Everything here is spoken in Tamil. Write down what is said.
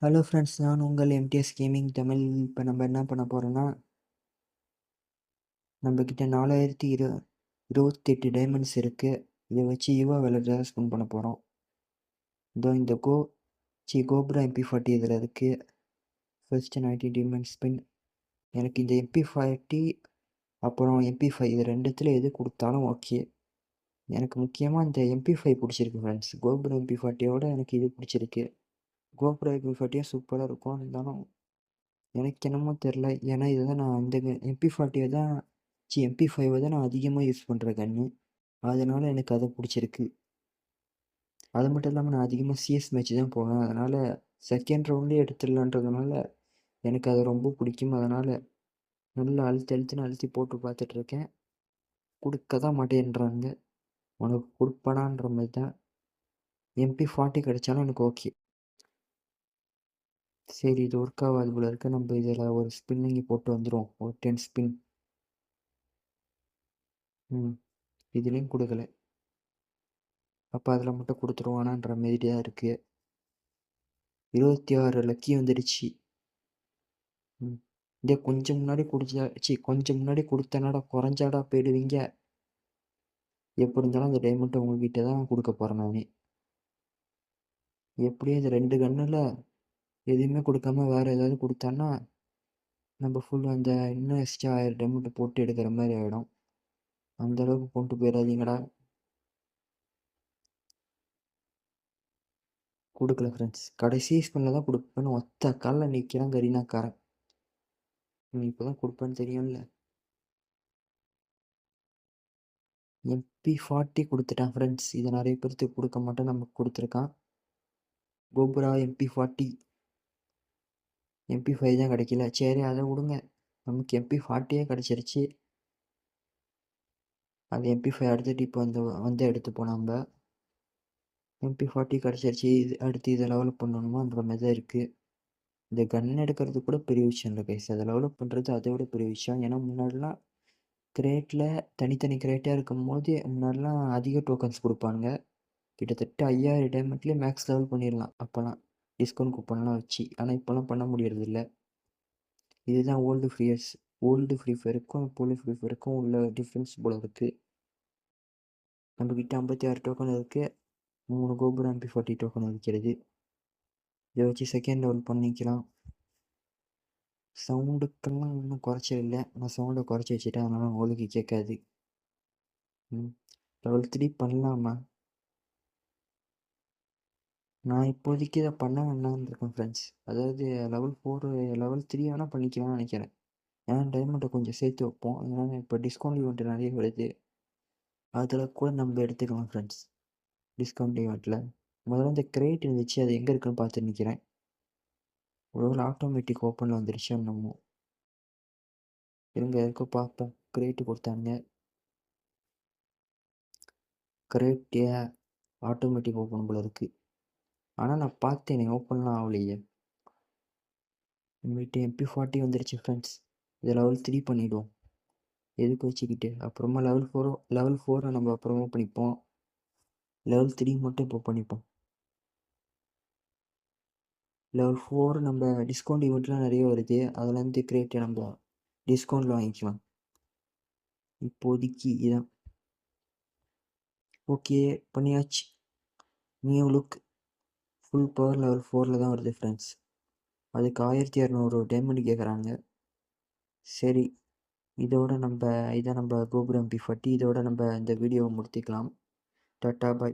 ஹலோ ஃப்ரெண்ட்ஸ், நான் உங்கள் எம்டிஎஸ் கேமிங் தமிழ். இப்போ நம்ம என்ன பண்ண போகிறோன்னா, நம்மக்கிட்ட 4028 டைமண்ட்ஸ் இருக்குது. இதை வச்சு யுவா விளையாட ஸ்பின் பண்ண போகிறோம். இதோ இந்த கோப்ரா MP40 இதில் இருக்குது. First 90 diamond spin. எனக்கு இந்த MP40 அப்புறம் MP5 இது ரெண்டுத்தில் எது கொடுத்தாலும் ஓகே. எனக்கு முக்கியமாக இந்த MP5 பிடிச்சிருக்கு ஃப்ரெண்ட்ஸ். கோப்ரா MP40யோட எனக்கு இது பிடிச்சிருக்கு. கோப்ரா MP40 சூப்பராக இருக்கும். இருந்தாலும் எனக்கு என்னமோ தெரில. ஏன்னா இதுதான் நான் இந்த MP40 தான் MP5 தான் நான் அதிகமாக யூஸ் பண்ணுற கன்று. அதனால் எனக்கு அதை பிடிச்சிருக்கு. அது மட்டும் இல்லாமல் நான் அதிகமாக சிஎஸ் மேட்ச் தான் போவேன். அதனால் செகண்ட் ரவுண்ட்லேயே எடுத்துடலான்றதுனால எனக்கு அது ரொம்ப பிடிக்கும். அதனால் நல்லா அழுத்தி போட்டு பார்த்துட்ருக்கேன். கொடுக்க தான் மாட்டேன்றாங்க. உனக்கு கொடுப்பனான்ற மாதிரி தான். MP40 கிடைச்சாலும் எனக்கு ஓகே. சரி, இது ஒர்க் ஆகாது போல இருக்க. நம்ம இதில் ஒரு ஸ்பின்னிங்கி போட்டு வந்துடும். ஒரு 10 ஸ்பின். இதுலேயும் கொடுக்கல. அப்போ அதில் மட்டும் கொடுத்துருவானான்ற மாரி தான் இருக்குது. 26 லக்கி வந்துடுச்சு. இதே கொஞ்சம் முன்னாடி கொடுத்தனாடா குறைஞ்சாடா போயிடுவீங்க. எப்படி இருந்தாலும் அந்த டைமண்ட்டை உங்ககிட்ட தான் கொடுக்க போகிறேன் நான். எப்படியும் இந்த 2 கன்னில் எதுவுமே கொடுக்காம வேறு ஏதாவது கொடுத்தான்னா நம்ம ஃபுல் அந்த இன்னும் எக்ஸ்ட்ரா 1000 டைமண்ட்டை போட்டு எடுக்கிற மாதிரி ஆகிடும். அந்தளவுக்கு கொண்டு போயிடாதீங்கடா. கொடுக்கல ஃப்ரெண்ட்ஸ். கடைசி ஸ்பின்னில் தான் கொடுப்பேன்னு ஒத்த காலில் நிற்கிறான் கரீனாக்காரன். நீ இப்போ தான் கொடுப்பேன்னு தெரியும்ல. MP40 கொடுத்துட்டான் ஃப்ரெண்ட்ஸ். இதை நிறைய பேர்த்துக்கு கொடுக்க மாட்டேன், நமக்கு கொடுத்துருக்கான். Cobra MP40. MP5 தான் கிடைக்கல. சரி, அதை விடுங்க. நமக்கு MP40 கிடச்சிருச்சு. அது MP5 அடுத்துட்டு இப்போ வந்து எடுத்துப்போம். நம்ம MP40 கிடச்சிருச்சு. இது அடுத்து இதை டெவலப் பண்ணணுமான்ற மாதிரி தான் இருக்குது. இந்த கன் எடுக்கிறது கூட பெரிய விஷயம் இல்லை கைஸ். அதை டெவலப் பண்ணுறது அதை விட பெரிய விஷயம். ஏன்னா முன்னாடிலாம் கிரேட்டில் தனித்தனி கிரேட்டாக இருக்கும் போது முன்னாடிலாம் அதிக டோக்கன்ஸ் கொடுப்பானுங்க. கிட்டத்தட்ட 5000 டைமண்ட்லேயே மேக்ஸ் லெவல் பண்ணிடலாம் அப்போலாம், டிஸ்கவுண்ட் கூப்பன்லாம் வச்சு. ஆனால் இப்போலாம் பண்ண முடியறதில்ல. இதுதான் ஓல்டு ஃப்ரீ ஃபயருக்கும் இப்போ உள்ள ஃப்ரீ ஃபயருக்கும் உள்ள டிஃப்ரென்ஸ் போல இருக்குது. நம்மக்கிட்ட 56 டோக்கன் இருக்குது. 3 கோபுரம் MP40 டோக்கன் இருக்கிறது. இதை வச்சு செகண்ட் லெவல் பண்ணிக்கலாம். சவுண்டுக்கெல்லாம் இன்னும் குறைச்சல் இல்லை. நான் சவுண்டை குறைச்சி வச்சுட்டேன், அதனால் உங்களுக்கு கேட்காது. லெவல் 3 பண்ணலாமா? நான் இப்போதைக்கு இதை பண்ண வேண்டாம்னு இருக்கேன் ஃப்ரெண்ட்ஸ். அதாவது லெவல் 3 வேணால் பண்ணிக்கலாம்னு நினைக்கிறேன். ஏன்னா டைமண்ட்டை கொஞ்சம் சேர்த்து வைப்போம். அதனால் இப்போ டிஸ்கவுண்ட் ஈவெண்ட் நிறைய வருது. அதில் கூட நம்ம எடுத்துக்கலாம் ஃப்ரெண்ட்ஸ். டிஸ்கவுண்ட் ஈவெண்ட்டில் முதல்ல இந்த கிரேட் இருந்துச்சு, அது எங்கே இருக்குன்னு பார்த்து நிற்கிறேன். ஒருவேளை ஆட்டோமேட்டிக் ஓப்பனில் வந்துடுச்சு என்னமோ. இருங்க இருக்கோ பார்ப்போம். கிரேட்டு கொடுத்தாங்க. கிரேட் ஆட்டோமேட்டிக் ஓப்பன் போல இருக்குது. ஆனால் நான் பார்த்தேனே, ஓப்பன்லாம் ஆகலையே. நம்மகிட்ட MP40 வந்துடுச்சு ஃப்ரெண்ட்ஸ். இதை லெவல் 3 பண்ணிவிடுவோம். எதுக்கு வச்சுக்கிட்டு அப்புறமா லெவல் 4 நம்ம அப்புறமா பண்ணிப்போம். லெவல் 3 மட்டும் இப்போ பண்ணிப்போம். லெவல் 4 நம்ம டிஸ்கவுண்ட் ஈவெண்ட்லாம் நிறைய வருது. அதுலேருந்து கிரேட்டை நம்ம டிஸ்கவுண்டில் வாங்கிக்கலாம். இப்போதைக்கு இதான் ஓகே பண்ணியாச்சு. New look full power level 4 தான் வருது ஃப்ரெண்ட்ஸ். அதுக்கு 1200 டைமண்ட் கேட்குறாங்க. சரி, இதை நம்ம கோபுரம் MP40 இதோட நம்ம இந்த வீடியோவை முடித்துக்கலாம். டாட்டா பாய்.